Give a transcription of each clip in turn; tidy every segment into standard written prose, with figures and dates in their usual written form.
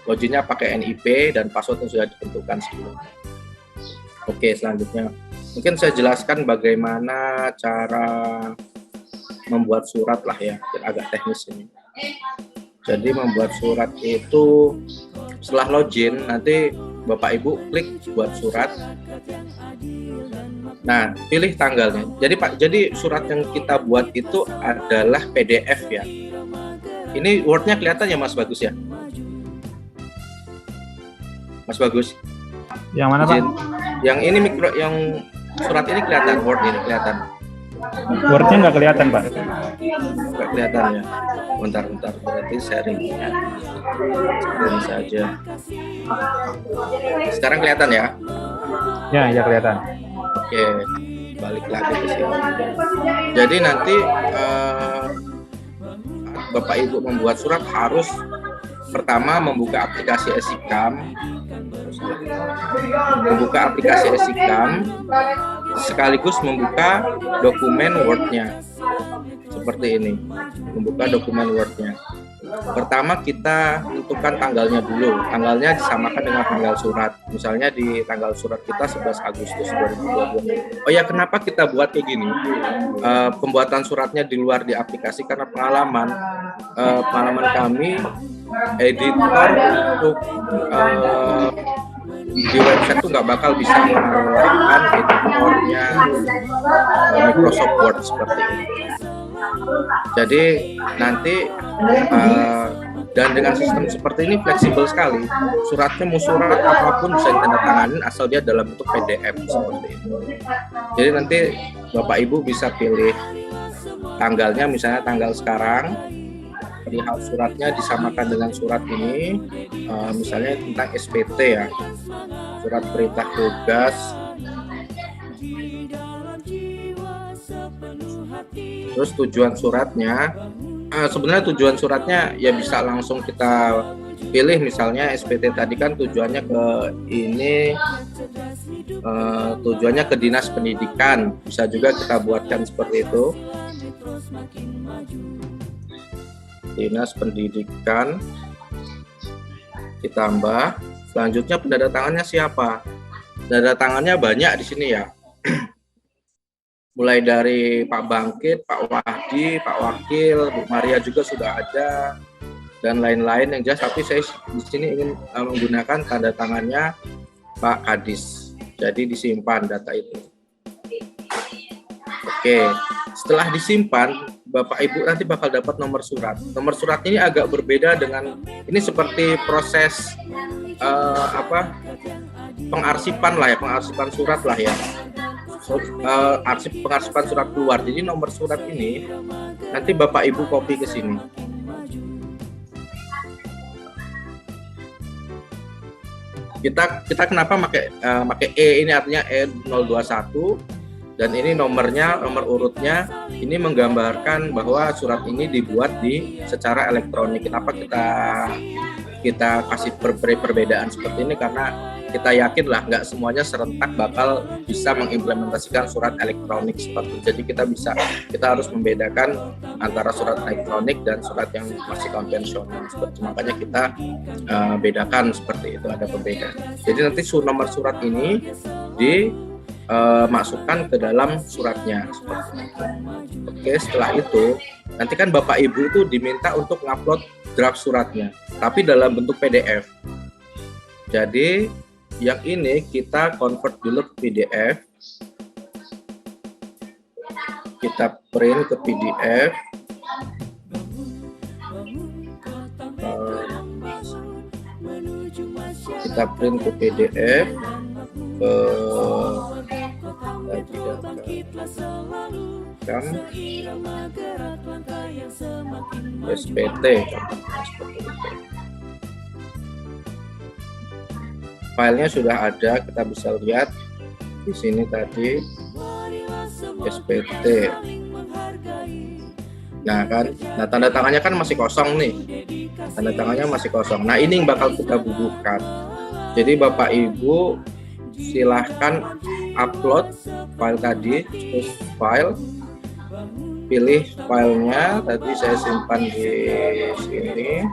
loginnya pakai NIP dan password yang sudah ditentukan sebelumnya. Oke, selanjutnya mungkin saya jelaskan bagaimana cara membuat surat lah ya, agak teknis ini. Jadi membuat surat itu setelah login nanti Bapak Ibu klik buat surat. Nah, pilih tanggalnya. Jadi surat yang kita buat itu adalah PDF ya. Ini Word-nya kelihatan ya Mas Bagus ya? Mas Bagus. Yang mana Pak? Yang ini yang surat ini kelihatan, Word ini kelihatan. Word-nya nggak kelihatan Pak. Nggak kelihatan ya. Bentar, berarti sharing saja. Sekarang kelihatan ya? Ya kelihatan. Oke, balik lagi ke sini. Jadi nanti Bapak Ibu membuat surat harus pertama membuka aplikasi EasyCam, sekaligus membuka dokumen Word-nya seperti ini, membuka dokumen Word-nya. Pertama kita tentukan tanggalnya dulu, tanggalnya disamakan dengan tanggal surat. Misalnya di tanggal surat kita 11 Agustus 2022. Oh ya, kenapa kita buat kayak gini? Pembuatan suratnya di luar di aplikasi karena pengalaman kami editor untuk di website tuh nggak bakal bisa menggunakan editornya Microsoft Word seperti ini. Jadi nanti dan dengan sistem seperti ini fleksibel sekali. Suratnya mau surat apapun bisa ditandatanganin asal dia dalam bentuk PDF seperti itu. Jadi nanti Bapak Ibu bisa pilih tanggalnya, misalnya tanggal sekarang. Perihal suratnya disamakan dengan surat ini, misalnya tentang SPT ya, surat perintah tugas. Terus tujuan suratnya, sebenarnya tujuan suratnya ya bisa langsung kita pilih, misalnya SPT tadi kan tujuannya ke ini, tujuannya ke Dinas Pendidikan, bisa juga kita buatkan seperti itu. Dinas Pendidikan ditambah, selanjutnya penandatangannya siapa? Penandatangannya banyak di sini ya. Mulai dari Pak Bangkit, Pak Wahdi, Pak Wakil, Bu Maria juga sudah ada dan lain-lain yang jelas. Tapi saya di sini ingin menggunakan tanda tangannya Pak Kadis. Jadi disimpan data itu. Oke, setelah disimpan, Bapak Ibu nanti bakal dapat nomor surat. Nomor surat ini agak berbeda dengan ini, seperti proses pengarsipan lah ya, pengarsipan surat lah ya. Pengarsipan surat keluar. Jadi nomor surat ini nanti Bapak Ibu copy ke sini. Kita kenapa pakai E ini, artinya E021. Dan ini nomor urutnya ini menggambarkan bahwa surat ini dibuat secara elektronik. Kenapa kita kasih perbedaan seperti ini? Karena kita yakin lah nggak semuanya serentak bakal bisa mengimplementasikan surat elektronik seperti itu. Jadi kita harus membedakan antara surat elektronik dan surat yang masih konvensional. Makanya kita bedakan seperti itu, ada perbedaan. Jadi nanti nomor surat ini masukkan ke dalam suratnya seperti itu. Oke, setelah itu nanti kan Bapak Ibu itu diminta untuk ngupload draft suratnya, tapi dalam bentuk PDF. Jadi yang ini kita convert dulu ke PDF, kita print ke PDF, kita print ke PDF, SPT. Filenya sudah ada, kita bisa lihat di sini tadi SPT. Nah kan, tanda tangannya kan masih kosong nih, tanda tangannya masih kosong. Nah ini yang bakal kita bubuhkan. Jadi Bapak Ibu silahkan upload file tadi, terus file, pilih filenya, tadi saya simpan di sini.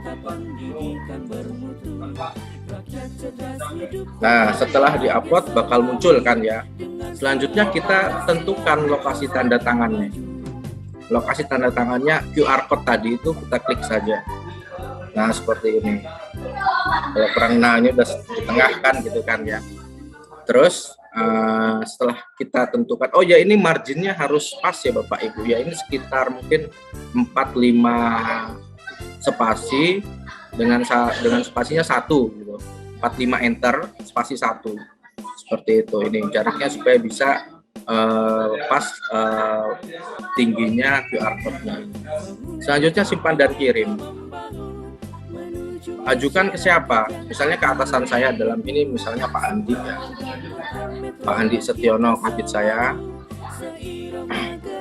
Nah, setelah diupload bakal muncul kan ya. Selanjutnya kita tentukan lokasi tanda tangannya. Lokasi tanda tangannya QR code tadi itu kita klik saja. Nah, seperti ini. Kalau kurang, nah ini udah di tengah kan gitu kan ya. Terus setelah kita tentukan, oh ya ini marginnya harus pas ya Bapak Ibu ya, ini sekitar mungkin 4-5 spasi dengan spasinya 1 gitu, 45 enter spasi 1 seperti itu. Ini jaraknya supaya bisa pas tingginya QR code-nya. Selanjutnya simpan dan kirim. Ajukan ke siapa? Misalnya ke atasan saya, dalam ini misalnya Pak Andi ya. Pak Andi Setiono, kabit saya.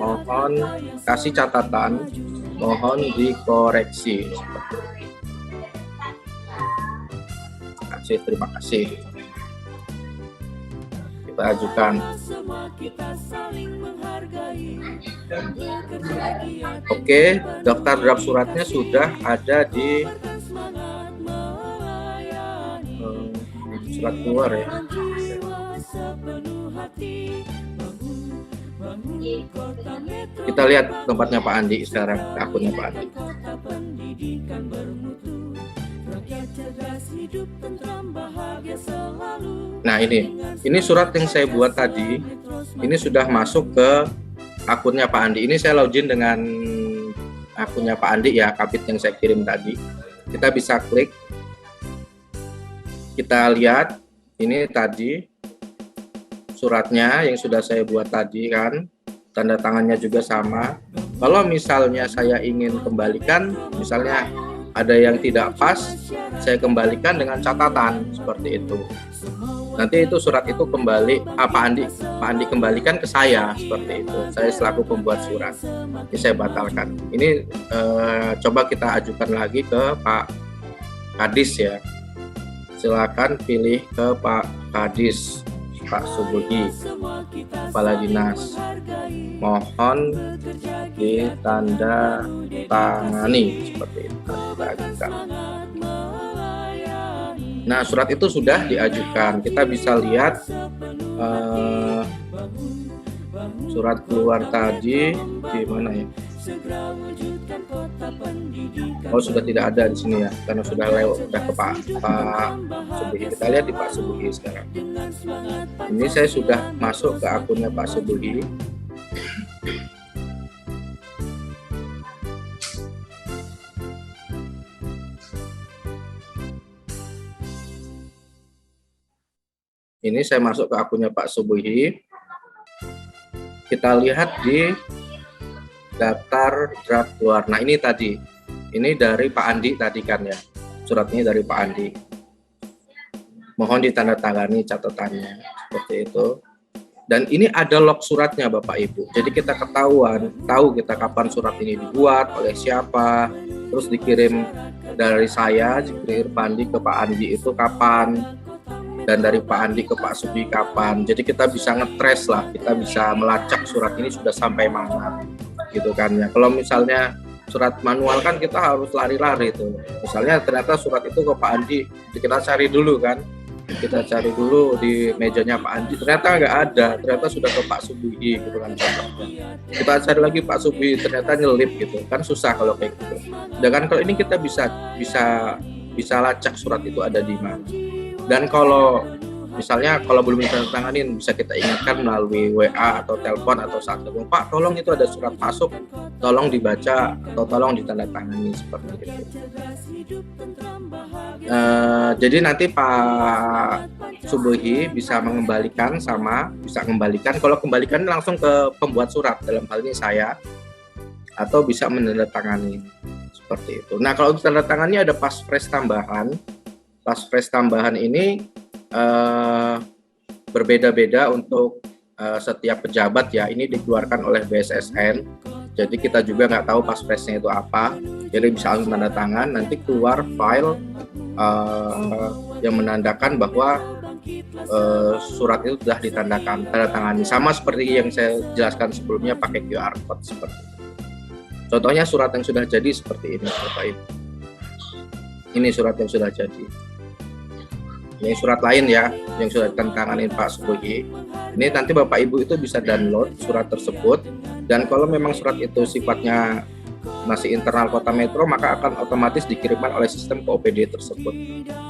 Mohon kasih catatan, mohon dikoreksi. Terima kasih. Kita ajukan. Oke, daftar draft suratnya sudah ada di surat keluar ya. Kita lihat tempatnya Pak Andi sekarang, akunnya Pak Andi. Nah ini surat yang saya buat tadi, ini sudah masuk ke akunnya Pak Andi. Ini saya login dengan akunnya Pak Andi ya, kabit yang saya kirim tadi. Kita bisa klik, kita lihat ini tadi suratnya yang sudah saya buat tadi kan, tanda tangannya juga sama. Kalau misalnya saya ingin kembalikan, misalnya ada yang tidak pas, saya kembalikan dengan catatan seperti itu. Nanti itu surat itu kembali, Pak Andi kembalikan ke saya seperti itu. Saya selaku pembuat surat. Ini saya batalkan. Ini coba kita ajukan lagi ke Pak Kadis ya. Silakan pilih ke Pak Kadis, Pak Subuhi, Kepala Dinas. Mohon ditanda tangani seperti itu. Kita ajukan. Nah, surat itu sudah diajukan. Kita bisa lihat surat keluar tadi di mana ya? Oh, sudah tidak ada di sini ya, karena sudah lewat, sudah ke Pak Subuhi. Kita lihat di Pak Subuhi sekarang. Ini saya sudah masuk ke akunnya Pak Subuhi. Ini saya masuk ke akunnya Pak Subuhi. Kita lihat di daftar draft keluar. Nah ini tadi, ini dari Pak Andi tadi kan ya, surat ini dari Pak Andi. Mohon ditandatangani catatannya seperti itu. Dan ini ada log suratnya Bapak Ibu. Jadi kita tahu kita kapan surat ini dibuat, oleh siapa, terus dikirim dari saya, dikirim Pak Andi ke Pak Andi itu kapan, dan dari Pak Andi ke Pak Subi kapan. Jadi kita bisa ngetrace lah, kita bisa melacak surat ini sudah sampai mana gitu kan ya. Kalau misalnya surat manual kan kita harus lari-lari itu. Misalnya ternyata surat itu ke Pak Andi, kita cari dulu kan. Kita cari dulu di mejanya Pak Andi, ternyata nggak ada, ternyata sudah ke Pak Subuhi gitu kan. Kita cari lagi Pak Subuhi, ternyata nyelip gitu kan, susah kalau kayak gitu. Dan kalau ini kita bisa lacak surat itu ada di mana. Dan kalau misalnya kalau belum ditandatanganin, bisa kita ingatkan melalui WA atau telepon atau saat telepon, Pak tolong itu ada surat masuk, tolong dibaca atau tolong ditandatangani seperti itu. Jadi nanti Pak Subuhi bisa mengembalikan kalau kembalikan langsung ke pembuat surat, dalam hal ini saya, atau bisa menandatangani seperti itu. Nah kalau ditandatangani ada paspres tambahan. Paspres tambahan ini berbeda-beda untuk setiap pejabat ya. Ini dikeluarkan oleh BSSN, jadi kita juga nggak tahu paspresnya itu apa. Jadi bisa langsung tanda tangan, nanti keluar file yang menandakan bahwa surat itu sudah tanda tangani. Sama seperti yang saya jelaskan sebelumnya pakai QR code seperti itu. Contohnya surat yang sudah jadi seperti ini, Bapak Ibu. Ini surat yang sudah jadi. Ini surat lain ya, yang sudah ditandatanganin Pak Subogi. Ini nanti Bapak Ibu itu bisa download surat tersebut, dan kalau memang surat itu sifatnya masih internal Kota Metro, maka akan otomatis dikirimkan oleh sistem ke OPD tersebut.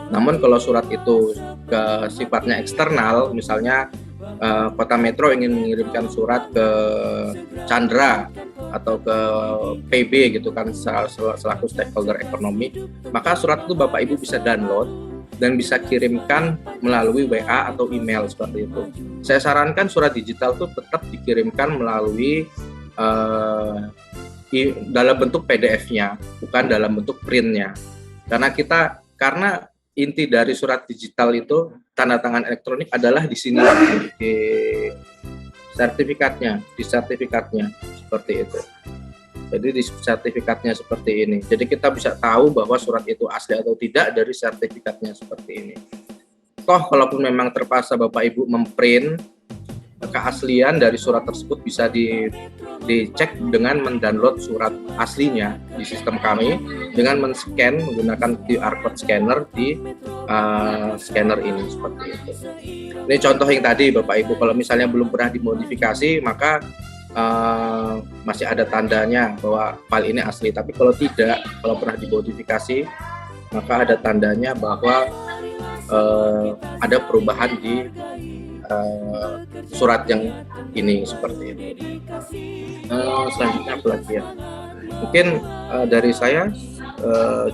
Namun kalau surat itu sifatnya eksternal, misalnya Kota Metro ingin mengirimkan surat ke Chandra atau ke PB gitu kan, selaku stakeholder ekonomi, maka surat itu Bapak Ibu bisa download dan bisa kirimkan melalui WA atau email seperti itu. Saya sarankan surat digital itu tetap dikirimkan melalui dalam bentuk PDF-nya, bukan dalam bentuk print-nya. Karena inti dari surat digital itu tanda tangan elektronik adalah di sini, di sertifikatnya seperti itu. Jadi di sertifikatnya seperti ini. Jadi kita bisa tahu bahwa surat itu asli atau tidak dari sertifikatnya seperti ini. Toh kalaupun memang terpaksa Bapak Ibu memprint, keaslian dari surat tersebut bisa dicek dengan mendownload surat aslinya di sistem kami dengan men-scan menggunakan QR code scanner di scanner ini seperti itu. Ini contoh yang tadi Bapak Ibu, kalau misalnya belum pernah dimodifikasi maka masih ada tandanya bahwa file ini asli. Tapi kalau tidak, kalau pernah dimodifikasi maka ada tandanya bahwa ada perubahan di surat yang ini seperti itu. Selanjutnya apa lagi ya? Mungkin dari saya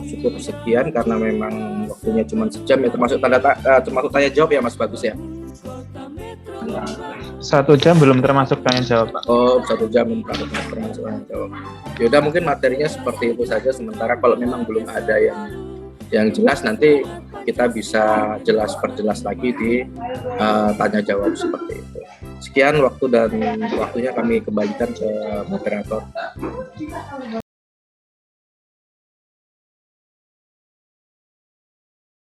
cukup sekian karena memang waktunya cuma sejam ya, termasuk termasuk tanya jawab ya Mas Bagus ya. 1 jam belum termasuk tanya jawab, Pak. Oh, 1 jam termasuk tanya jawab. Yaudah, mungkin materinya seperti itu saja sementara. Kalau memang belum ada yang jelas, nanti kita bisa perjelas lagi di tanya jawab seperti itu. Sekian waktunya kami kembalikan ke moderator.